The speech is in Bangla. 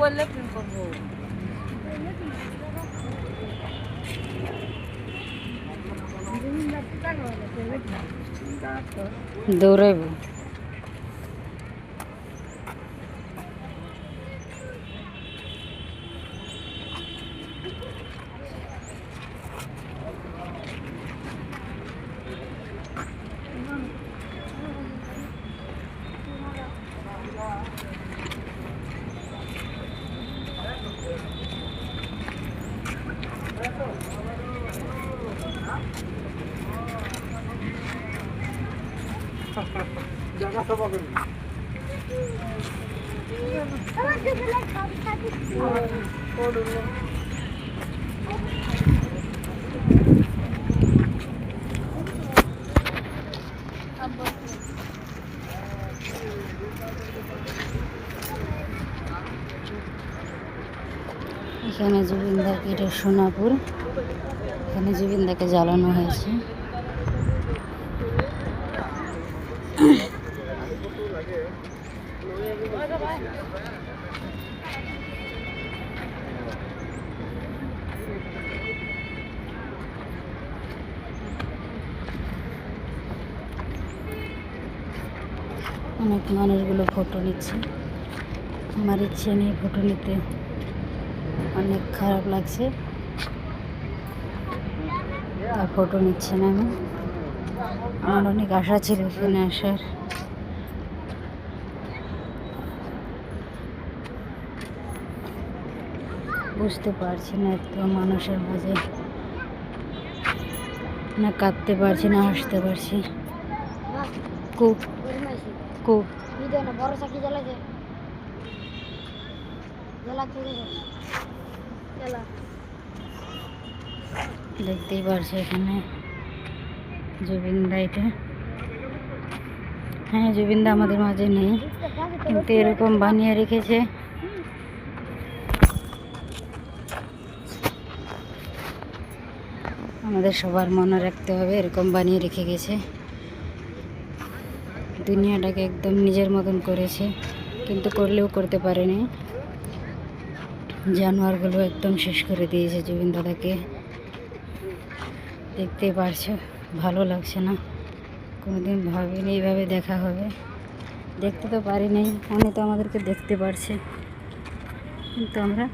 বললে প্রেম করবো। দৌড়াইব। জায়গা সব হবে এখানে জুবিনদাকে, এটা সোনাপুর, এখানে জুবিনদাকে জ্বালানো হয়েছে। অনেক মানুষগুলো ফটো নিচ্ছে। আমার ইচ্ছে নেই ফটো নিতে, অনেক খারাপ লাগছে, তা ফটো নিচ্ছে না আমি। আমার অনেক আশা ছিল এখানে আসার। বুঝতে পারছি না এত মানুষের মাঝে, না কাঁদতে পারছি না হাসতে পারছি। দেখতেই পারছি এখানে জুবিনদা, এটা হ্যাঁ জুবিনদা আমাদের মাঝে নেই, কিন্তু এরকম বানিয়ে রেখেছে। আমাদের সবার মনে রাখতে হবে, এরকম বানিয়ে রেখে গেছে। দুনিয়াটাকে একদম নিজের মতন করেছে, কিন্তু করলেও করতে পারেনি। জানোয়ারগুলো একদম শেষ করে দিয়েছে জুবিন দাদাকে। দেখতে পারছো, ভালো লাগছে না। কোনোদিন ভাবিনি এইভাবে দেখা হবে, দেখতে তো পারিনি। উনি তো আমাদেরকে দেখতে পারছে, কিন্তু আমরা